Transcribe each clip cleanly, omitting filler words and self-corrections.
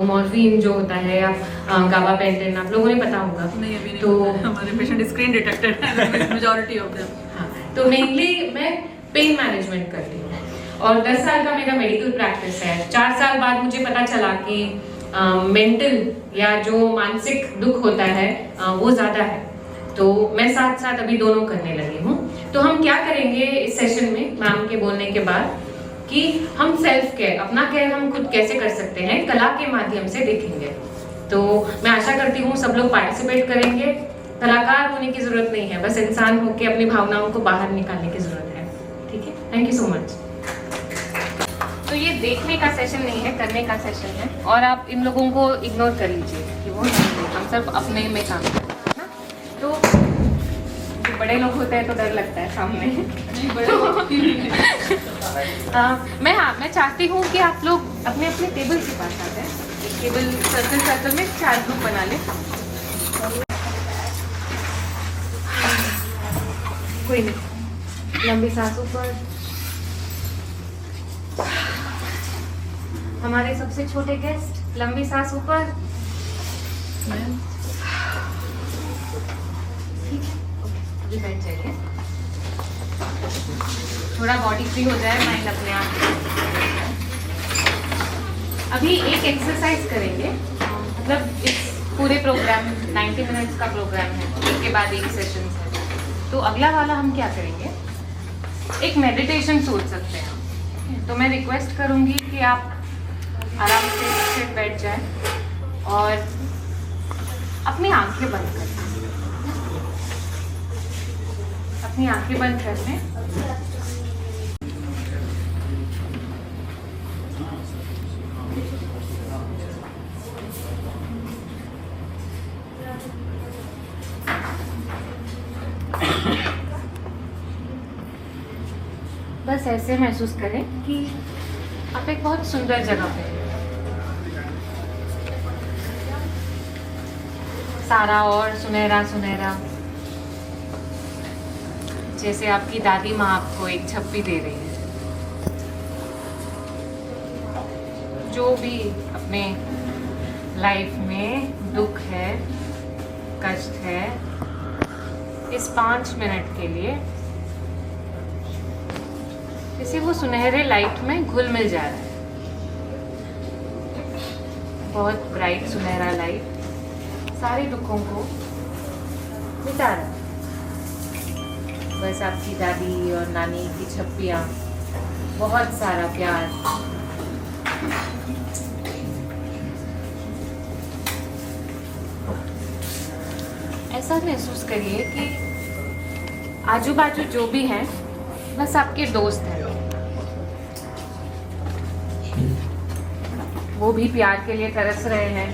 Morphine जो होता है या गाबापेंटिन आप लोगों ने पता होगा। नहीं अभी नहीं तो हमारे पेशेंट स्क्रीन डिटेक्टेड है मेजॉरिटी ऑफ देम। हाँ, तो मेनली मैं पेन मैनेजमेंट करती हूँ और 10 साल का मेरा मेडिकल प्रैक्टिस है। 4 साल बाद मुझे पता चला कि मेंटल या जो मानसिक दुख होता है वो ज़्यादा है, तो मैं साथ साथ अभी दोनों करने लगी हूँ। तो हम क्या करेंगे इस सेशन में मैम के बोलने के बाद कि हम सेल्फ केयर, अपना केयर हम खुद कैसे कर सकते हैं कला के माध्यम से देखेंगे। तो मैं आशा करती हूँ सब लोग पार्टिसिपेट करेंगे। कलाकार होने की जरूरत नहीं है, बस इंसान होके अपनी भावनाओं को बाहर निकालने की जरूरत है। ठीक है, थैंक यू सो मच। तो ये देखने का सेशन नहीं है, करने का सेशन है और आप इन लोगों को इग्नोर कर लीजिए कि वो हम सिर्फ अपने में काम करते हैं ना। तो जो बड़े लोग होते हैं तो डर लगता है सामने। मैं चाहती हूँ कि आप लोग अपने अपने टेबल के पास आ जाए। एक टेबल सर्कल में 4 ग्रुप बना ले। कोई नहीं, लंबी सांसों पर। हमारे सबसे छोटे गेस्ट, लंबी सांस ऊपर। ठीक है, अभी बैठ जाइए। थोड़ा बॉडी फ्री हो जाए, माइंड अपने आप। अभी एक एक्सरसाइज करेंगे, मतलब इस पूरे प्रोग्राम 90 मिनट्स का प्रोग्राम है, एक के बाद एक सेशन है। तो अगला वाला हम क्या करेंगे, एक मेडिटेशन सोच सकते हैं। तो मैं रिक्वेस्ट करूंगी कि आप आराम से बैठ जाएं और अपनी आंखें बंद कर लें। अपनी आंखें बंद कर लें। बस ऐसे महसूस करें कि आप एक बहुत सुंदर जगह पे हैं। सारा और सुनहरा सुनहरा, जैसे आपकी दादी माँ आपको एक छप्पी दे रही है। जो भी अपने लाइफ में दुख है, कष्ट है, इस 5 मिनट के लिए जैसे वो सुनहरे लाइट में घुल मिल जा रहा है। बहुत ब्राइट सुनहरा लाइट सारे दुखों को मिटा रहा है। बस आपकी दादी और नानी की छप्पियाँ, बहुत सारा प्यार। ऐसा महसूस करिए कि आजू बाजू जो भी हैं बस आपके दोस्त हैं। वो भी प्यार के लिए तरस रहे हैं,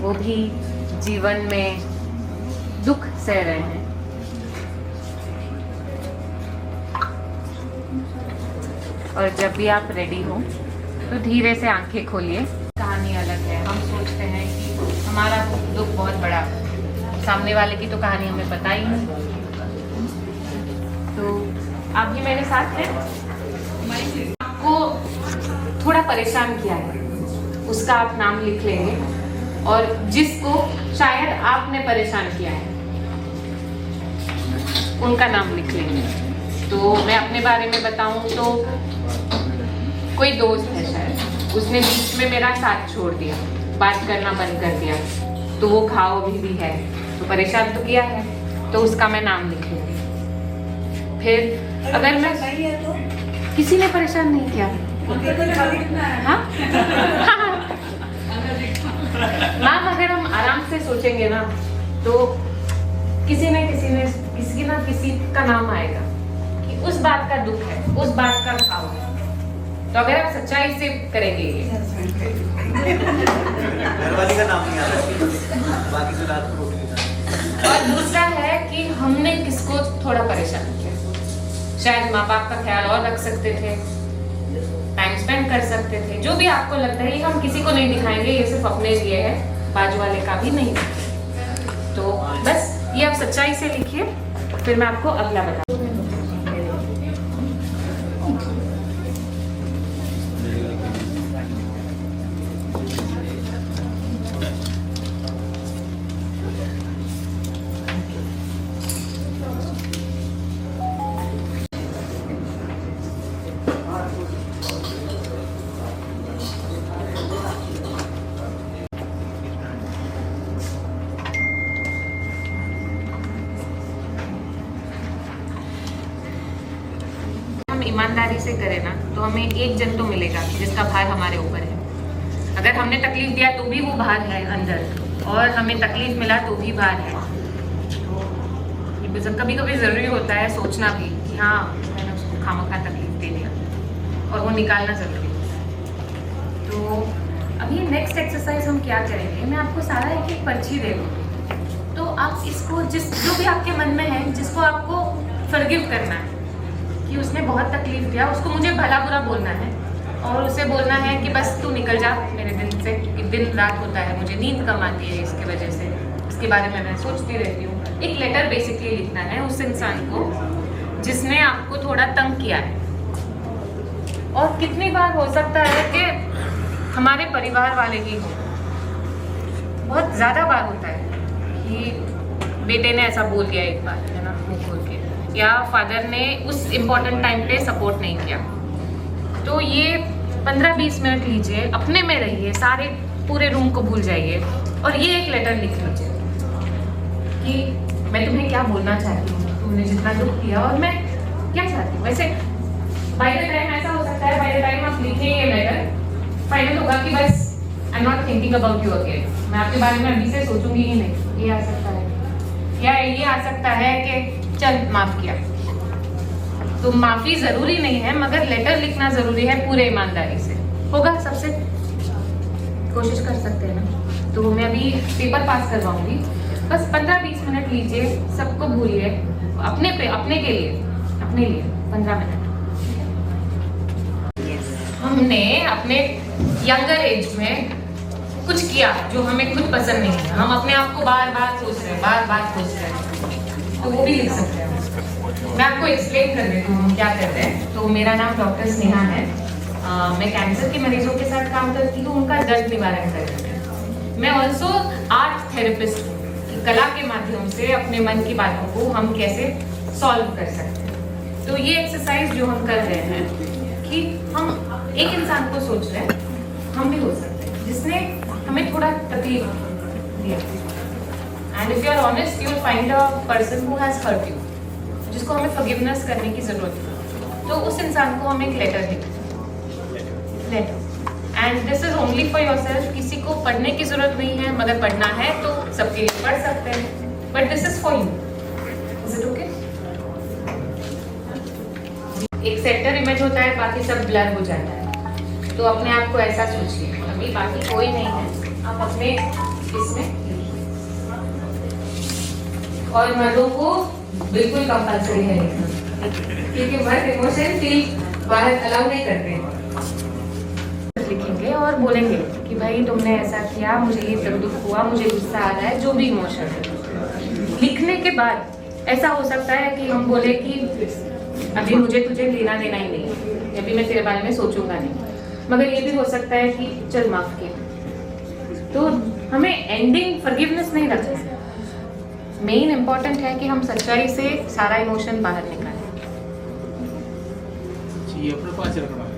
वो भी जीवन में दुख सह रहे हैं। और जब भी आप रेडी हो तो धीरे से आंखें खोलिए। कहानी अलग है, हम सोचते हैं कि हमारा दुख बहुत बड़ा, सामने वाले की तो कहानी हमें पता ही नहीं। तो आप भी मेरे साथ हैं। आपको थोड़ा परेशान किया है, उसका आप नाम लिख लेंगे, और जिसको शायद आपने परेशान किया है उनका नाम लिख लेंगे। तो मैं अपने बारे में बताऊं तो कोई दोस्त है शायद, उसने बीच में मेरा साथ छोड़ दिया, बात करना बंद कर दिया, तो वो घाव अभी भी है, तो परेशान तो किया है, तो उसका मैं नाम लिख लूँगी। फिर अगर मैं तो किसी ने परेशान नहीं किया, हाँ मैम, अगर हम आराम से सोचेंगे ना तो किसी ना किसी का नाम आएगा कि उस बात का दुख है, उस बात का घाव है। तो अगर आप सच्चाई से करेंगे ये, घरवाली का नाम नहीं आ रहा, बाकी तो रात को। और दूसरा है कि हमने किसको थोड़ा परेशान किया, शायद माँ बाप का ख्याल और रख सकते थे, टाइम स्पेंड कर सकते थे, जो भी आपको लगता है। ये हम किसी को नहीं दिखाएंगे, ये सिर्फ अपने लिए है, बाजू वाले का भी नहीं। तो बस ये आप सच्चाई से लिखिए, फिर मैं आपको अगला बताऊँ। ईमानदारी से करें ना तो हमें एक जन तो मिलेगा जिसका भार हमारे ऊपर है। अगर हमने तकलीफ दिया तो भी वो भार है अंदर, और हमें तकलीफ मिला तो भी भार है। कभी कभी ज़रूरी होता है सोचना भी कि हाँ मैंने उसको खामखा तकलीफ दे दिया, और वो निकालना ज़रूरी है। तो अभी नेक्स्ट एक्सरसाइज हम क्या करेंगे, मैं आपको सारा एक एक पर्ची दे दूँगी, तो आप इसको जो भी आपके मन में है, जिसको आपको फॉरगिव करना है कि उसने बहुत तकलीफ दिया, उसको मुझे भला बुरा बोलना है और उसे बोलना है कि बस तू निकल जा मेरे दिल से, कि दिन रात होता है, मुझे नींद कम आती है इसकी वजह से, इसके बारे में मैं सोचती रहती हूँ। एक लेटर बेसिकली लिखना है उस इंसान को जिसने आपको थोड़ा तंग किया है। और कितनी बार हो सकता है कि हमारे परिवार वाले ही हो, बहुत ज़्यादा बार होता है कि बेटे ने ऐसा बोल दिया एक बार, है ना, मुँह खोल के, या फादर ने उस इम्पोर्टेंट टाइम पे सपोर्ट नहीं किया। तो ये 15-20 मिनट लीजिए, अपने में रहिए, सारे पूरे रूम को भूल जाइए और ये एक लेटर लिख लीजिए कि मैं तुम्हें क्या बोलना चाहती हूँ, तुमने जितना दुख किया और मैं क्या चाहती हूँ। वैसे बाय द टाइम ऐसा हो सकता है, बाय द टाइम आप लिखें ये लेटर, फाइनल होगा कि बस I am not thinking about you again, मैं आपके बारे में अभी से सोचूंगी ही नहीं। ये आ सकता है, या ये आ सकता है कि चल माफ़ किया। तो माफ़ी ज़रूरी नहीं है, मगर लेटर लिखना ज़रूरी है पूरे ईमानदारी से। होगा सबसे, कोशिश कर सकते हैं ना। तो मैं अभी पेपर पास करवाऊंगी, बस 15-20 मिनट लीजिए, सबको भूलिए, अपने के लिए 15 मिनट। हमने अपने यंगर एज में कुछ किया जो हमें खुद पसंद नहीं है, हम अपने आप को बार बार सोच रहे हैं, तो वो भी लिख सकते हैं। मैं आपको एक्सप्लेन कर देती हूँ हम क्या करते हैं। तो मेरा नाम डॉक्टर स्नेहा है, मैं कैंसर के मरीजों के साथ काम करती हूँ, उनका दर्द निवारण करती हूँ। मैं ऑल्सो आर्ट थेरेपिस्ट, कला के माध्यम से अपने मन की बातों को हम कैसे सॉल्व कर सकते हैं। तो ये एक्सरसाइज जो हम कर रहे हैं कि हम एक इंसान को सोच रहे हैं, हम भी हो सकते हैं जिसने हमें थोड़ा तकलीफ दिया, and if you are honest you will find a person who has hurt you, जिसको हमें फॉरगिवनेस करने की जरूरत है। तो उस इंसान को हम एक लेटर लिखते हैं, letter, and this is only for yourself. किसी को पढ़ने की जरूरत नहीं है, मगर पढ़ना है तो सबके लिए पढ़ सकते हैं, but this is for you. Is it okay? एक सेंटर इमेज होता है, बाकी सब ब्लर हो जाता है। तो अपने आप को ऐसा सोचिए, अभी बाकी कोई नहीं है, आप अपने इसमें, और मर्दों को बिल्कुल कंपल्सरी है लिखना, क्योंकि मर्द इमोशन फील बाहर अलाउ नहीं करते। लिखेंगे और बोलेंगे कि भाई तुमने ऐसा किया, मुझे ये दुख हुआ, मुझे गुस्सा आ रहा है, जो भी इमोशन है। लिखने के बाद ऐसा हो सकता है कि हम बोले कि अभी मुझे तुझे लेना देना ही नहीं है, अभी मैं तेरे बारे में सोचूंगा नहीं, मगर ये भी हो सकता है कि चल माफ किया। तो हमें एंडिंग फॉरगिवनेस नहीं रखना है, मेन इम्पॉर्टेंट है कि हम सच्चाई से सारा इमोशन बाहर निकालें।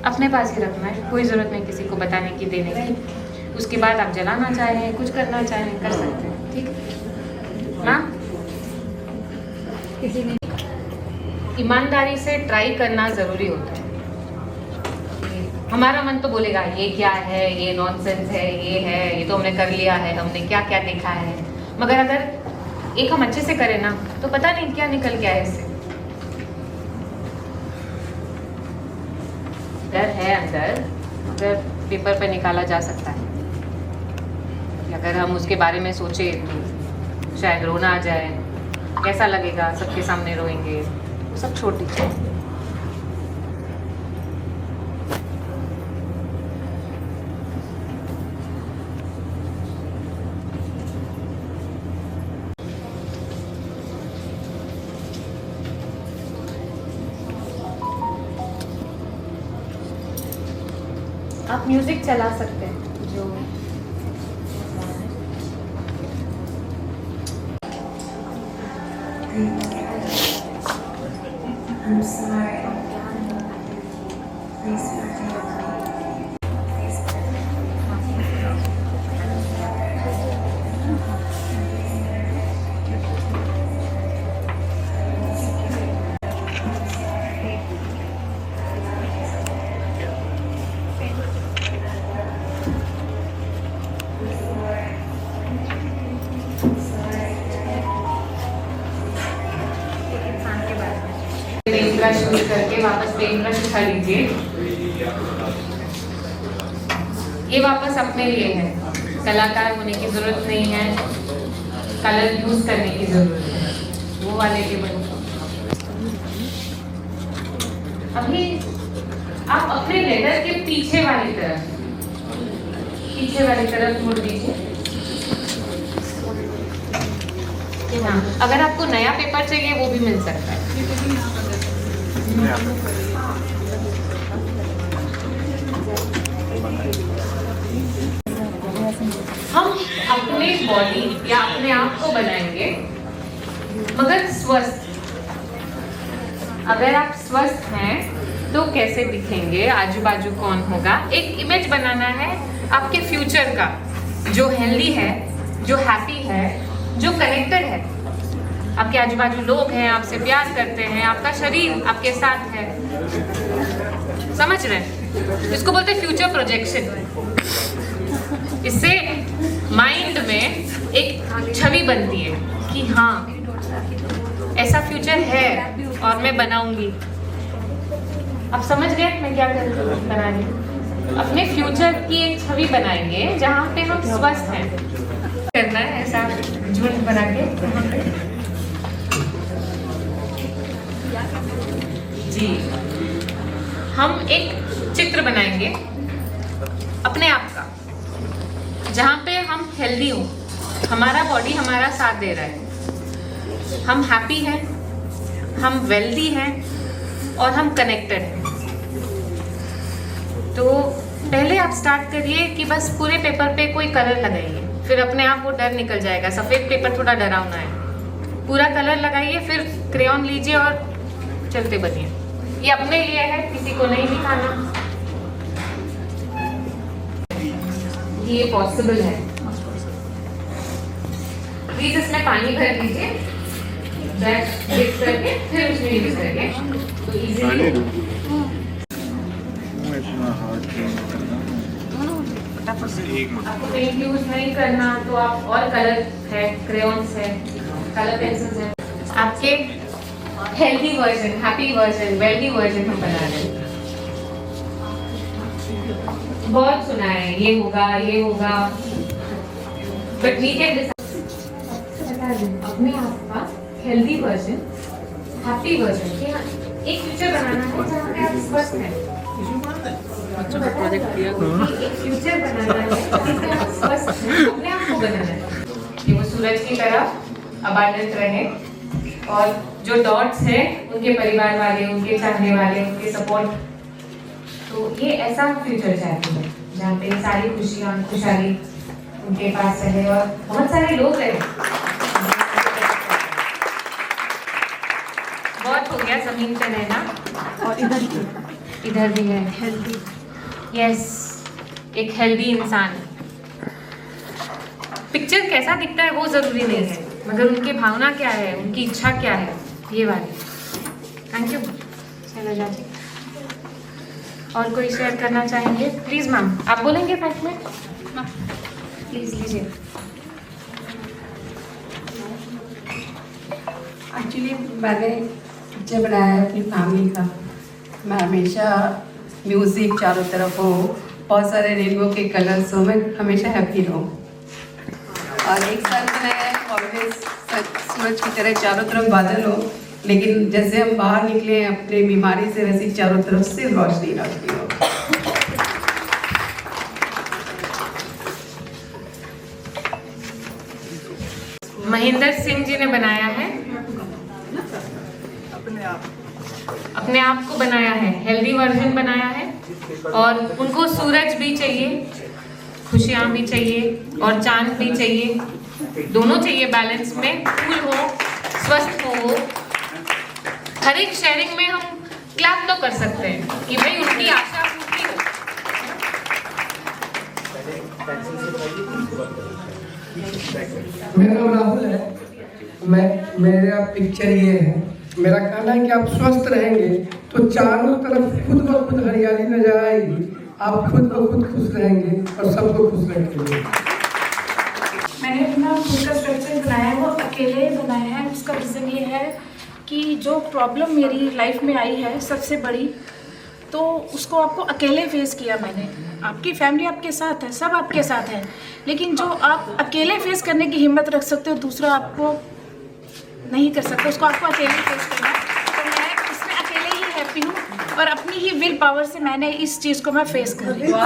अपने पास ही रखना है, कोई ज़रूरत नहीं किसी को बताने की, देने की। उसके बाद आप जलाना चाहें, कुछ करना चाहें, कर सकते हैं, ठीक है ना। किसी ने ईमानदारी से ट्राई करना ज़रूरी होता है। हमारा मन तो बोलेगा ये क्या है, ये नॉनसेंस है, ये तो हमने कर लिया है, हमने क्या क्या देखा है, मगर अगर एक हम अच्छे से करें ना तो पता नहीं क्या निकल गया है इससे। डर है अंदर, मगर पेपर पे निकाला जा सकता है। अगर हम उसके बारे में सोचे तो शायद रोना आ जाए, कैसा लगेगा, सबके सामने रोएंगे, वो सब छोड़ दीजिए। आप म्यूजिक चला सकते हैं जो I'm sorry. Please forgive me. Please use करके वापस पेंट ब्रश उठा लीजिए। ये वापस अपने लिए है, कलाकार होने की जरूरत नहीं है, कलर यूज करने की जरूरत है, वो वाले टेबल। अभी आप अपने लेटर के पीछे वाली तरफ मुड़ दीजिए। हाँ, अगर आपको नया पेपर चाहिए वो भी मिल सकता है। हम अपने बॉडी या अपने आप को बनाएंगे मगर स्वस्थ। अगर आप स्वस्थ हैं तो कैसे दिखेंगे, आजू बाजू कौन होगा, एक इमेज बनाना है आपके फ्यूचर का, जो हेल्दी है, जो हैप्पी है, जो कनेक्टेड है। आपके आजू बाजू लोग हैं, आपसे प्यार करते हैं, आपका शरीर आपके साथ है। समझ रहे हैं? इसको बोलते हैं फ्यूचर प्रोजेक्शन। इससे माइंड में एक छवि बनती है कि हाँ ऐसा फ्यूचर है और मैं बनाऊंगी। आप समझ गए मैं क्या बना रही हूँ? अपने फ्यूचर की एक छवि बनाएंगे जहाँ पे हम स्वस्थ हैं। करना है ऐसा झुंड बना के जी। हम एक चित्र बनाएंगे अपने आप का, जहाँ पे हम हेल्दी हो, हमारा बॉडी हमारा साथ दे रहा है, हम हैप्पी हैं, हम वेल्दी हैं और हम कनेक्टेड हैं। तो पहले आप स्टार्ट करिए कि बस पूरे पेपर पे कोई कलर लगाइए, फिर अपने आप वो डर निकल जाएगा। सफ़ेद पेपर थोड़ा डरावना है, पूरा कलर लगाइए, फिर क्रेयॉन लीजिए और चलते बनिए। ये अपने लिए है, किसी को नहीं दिखाना। ये पॉसिबल है। प्लीज इसमें पानी भर दीजिए, मिक्स करके फिर उसमें यूज करिए तो इजीली। आपको पेंट यूज नहीं करना तो आप और कलर है, क्रेयॉन्स है, कलर पेंसिल्स है, आपके healthy version, happy version, wealthy version हम बना रहे हैं। बहुत सुना है ये होगा, बट वी कैन डिसाइड अपने आप का हेल्दी वर्जन, हैप्पी वर्जन के एक फ्यूचर बनाना है जहाँ पे आप स्वस्थ हैं। बच्चों का प्रोजेक्ट किया एक फ्यूचर बनाना है जहाँ पे आप स्वस्थ हैं, अपने आप को बनाना है कि वो सूरज की तरह अबांडेंट रहे और जो डॉट्स हैं उनके परिवार वाले, उनके चाहने वाले, उनके सपोर्ट। तो ये ऐसा फ्यूचर चाहते हैं जहाँ पे सारी खुशियाँ, खुशहाली उनके पास रहे और बहुत सारे लोग रहे। बहुत हो गया जमीन पे रहना। और इधर भी है हेल्दी। यस, एक हेल्दी इंसान। पिक्चर कैसा दिखता है वो जरूरी नहीं है, मगर उनकी भावना क्या है, उनकी इच्छा क्या है, ये वाली। थैंक यू चलो जाती। और कोई शेयर करना चाहेंगे? प्लीज मैम, आप बोलेंगे 5 मिनट? प्लीज लीजिए। एक्चुअली मैंने पिक्चर बनाया है अपनी फैमिली का। मैं हमेशा म्यूज़िक चारों तरफ हो, बहुत सारे रेनबो के कलर्स हो, मैं हमेशा हैप्पी रहूँ। और एक साल बनाया है ऑलवेज सूरज की तरह चारों तरफ बादल हो, लेकिन जैसे हम बाहर निकले हैं अपने बीमारी से, वैसे चारों तरफ से रोशनी रखती हो। महेंद्र सिंह जी ने बनाया है, अपने आप को बनाया है, हेल्दी वर्जन बनाया है। और उनको सूरज भी चाहिए, खुशियाँ भी चाहिए और चांद भी चाहिए, दोनों चाहिए बैलेंस में। फूल हो, स्वस्थ हो। हर एक शेयरिंग में हम क्लैप तो कर सकते हैं कि भाई उनकी आशा पूरी हो। मेरा नाम राहुल है। मेरा पिक्चर ये है, मेरा कहना है कि आप स्वस्थ रहेंगे तो चारों तरफ खुद ब खुद हरियाली नजर आएगी, आप खुद ब खुद खुश रहेंगे और सबको खुश रखेंगे। मैंने अपना खुद का स्ट्रक्चर बनाया है, वो अकेले बनाया है। उसका रीज़न ये है कि जो प्रॉब्लम मेरी लाइफ में आई है सबसे बड़ी, तो उसको आपको अकेले फेस किया मैंने। आपकी फैमिली आपके साथ है, सब आपके साथ है, लेकिन जो आप अकेले फेस करने की हिम्मत रख सकते हो दूसरा आपको नहीं कर सकता, उसको आपको अकेले फेस करना है। तो मैं इसमें अकेले ही हैप्पी हूँ और अपनी ही विल पावर से मैंने इस चीज़ को मैं फेस कर रही हूँ।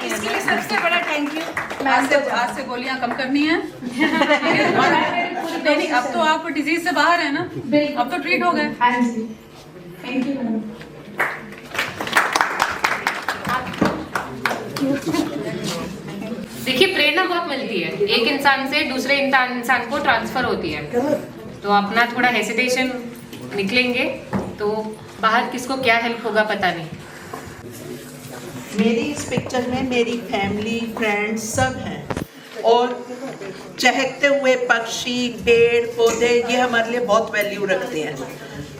इसके लिए सबसे बड़ा थैंक यू। आज से गोलियां कम करनी है। नहीं, अब तो आप डिजीज से बाहर है ना, अब तो ट्रीट हो गए। हाँ जी, थैंक यू मैडम। देखिए, प्रेरणा बहुत मिलती है, एक इंसान से दूसरे इंसान को ट्रांसफर होती है। तो अपना थोड़ा हेसिटेशन निकलेंगे तो बाहर किसको क्या हेल्प होगा पता नहीं। मेरी इस पिक्चर में मेरी फैमिली, फ्रेंड्स सब हैं और चहकते हुए पक्षी, पेड़ पौधे ये हमारे लिए बहुत वैल्यू रखते हैं।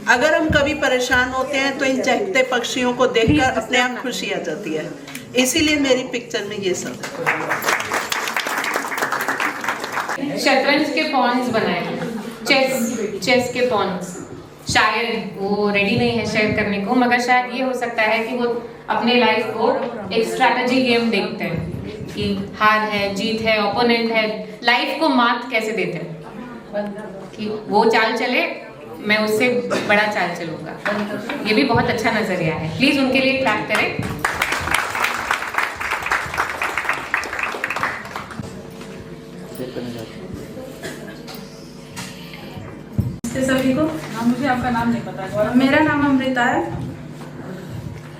अगर हम कभी परेशान होते हैं तो इन चहकते पक्षियों को देखकर अपने आप खुशी आ जाती है, इसीलिए मेरी पिक्चर में ये सब है। शतरंज के पॉन्स बनाए, चेस के पॉन्स। शायद वो रेडी नहीं है शेयर करने को, मगर शायद ये हो सकता है कि वो अपने लाइफ को एक स्ट्रैटेजी गेम देखते हैं कि हार है, जीत है, ओपोनेंट है, लाइफ को मात कैसे देते हैं कि वो चाल चले, मैं उससे बड़ा चाल चलूंगा। ये भी बहुत अच्छा नजरिया है, प्लीज उनके लिए क्लैप करें। सभी को हाँ, मुझे आपका नाम नहीं पता। मेरा नाम अमृता है।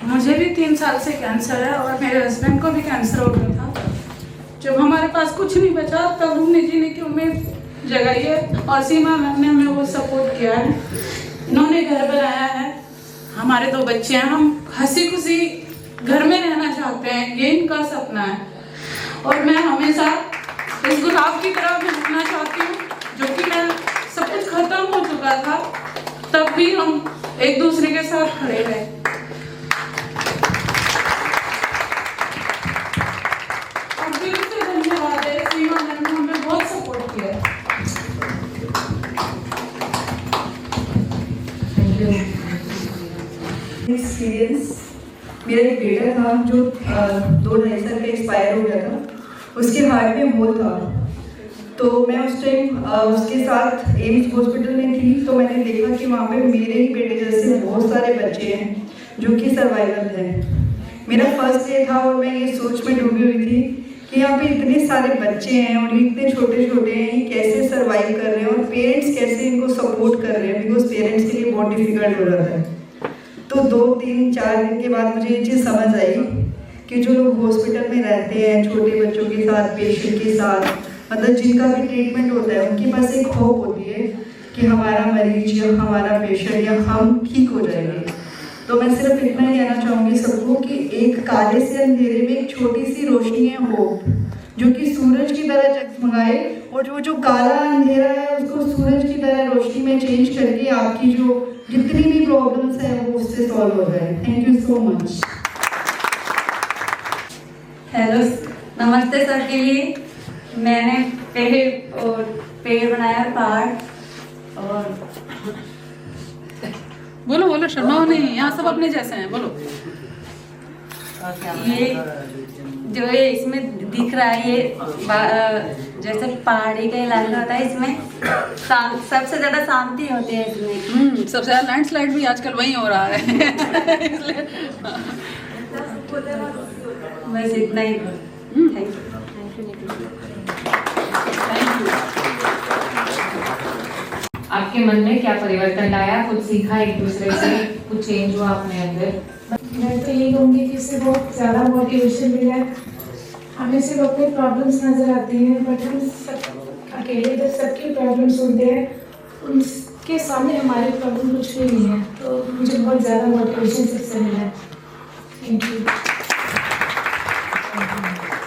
मुझे भी 3 साल से कैंसर है और मेरे हस्बैंड को भी कैंसर हो गया था। जब हमारे पास कुछ नहीं बचा तब हमने जीने की उम्मीद जगाई है और सीमा मैम ने हमें वो सपोर्ट किया है। इन्होंने घर बनाया है, हमारे 2 बच्चे हैं, हम हंसी खुशी घर में रहना चाहते हैं, ये इनका सपना है। और मैं हमेशा इस गुलाब की तरह महकना चाहती हूँ, जो कि मैं सब कुछ खत्म हो चुका था तब भी हम एक दूसरे के साथ खड़े रहे। और दिल से धन्यवाद है, सीमा मैम ने हमें बहुत सपोर्ट किया है। एक्सपीरियंस, मेरा एक बेटा था जो 2-2.5 साल का एक्सपायर हो गया था, उसके हार्ट में होल था। तो मैं उस टाइम उसके साथ एम्स हॉस्पिटल में थी, तो मैंने देखा कि वहाँ पे मेरे ही बेटे जैसे बहुत सारे बच्चे हैं जो कि सर्वाइवल हैं। मेरा फर्स्ट डे था और मैं ये सोच में डूबी हुई थी कि यहाँ पे इतने सारे बच्चे हैं और इतने छोटे छोटे हैं, ये कैसे सर्वाइव कर रहे हैं और पेरेंट्स कैसे इनको सपोर्ट कर रहे हैं, बिकॉज पेरेंट्स के लिए बहुत डिफिकल्ट हो रहा है। तो 2-3-4 दिन के बाद मुझे ये चीज़ समझ आई कि जो लोग हॉस्पिटल में रहते हैं छोटे बच्चों के साथ, पेशेंट के साथ, मतलब जिनका भी ट्रीटमेंट होता है, उनके पास एक होप होती है कि हमारा मरीज या हमारा पेशेंट या हम ठीक हो जाएंगे। तो मैं सिर्फ इतना ही कहना चाहूँगी सबको कि एक काले से अंधेरे में एक छोटी सी रोशनी है होप, जो कि सूरज की तरह जगमगाए और जो काला अंधेरा है उसको सूरज की तरह रोशनी में चेंज करके आपकी जो जितनी भी प्रॉब्लम्स है वो उससे सॉल्व हो जाए। Thank you so much. Hello, नमस्ते सर के लिए। मैंने पेड़ बनाया, पहाड़, और बोलो शर्माओ नहीं, यहाँ सब अपने जैसे हैं, बोलो। ये जो ये इसमें दिख रहा है, ये जैसे पहाड़ी का इलाका होता है, इसमें सबसे ज्यादा शांति होती है इसमें। सबसे ज्यादा लैंडस्लाइड भी आजकल वहीं हो रहा है। इसलिए बस इतना ही। Thank you. आपके मन में क्या परिवर्तन लाया, कुछ सीखा एक दूसरे से, कुछ चेंज हुआ अपने अंदर? मैं तो यही कहूँगी कि इससे बहुत ज़्यादा मोटिवेशन मिला है। हमें सिर्फ अपनी प्रॉब्लम्स नज़र आती हैं, बट हम सब अकेले जब सबकी प्रॉब्लम सुनते हैं, उनके सामने हमारी प्रॉब्लम कुछ भी नहीं है। तो मुझे बहुत ज़्यादा मोटिवेशन इससे मिला है। Thank you.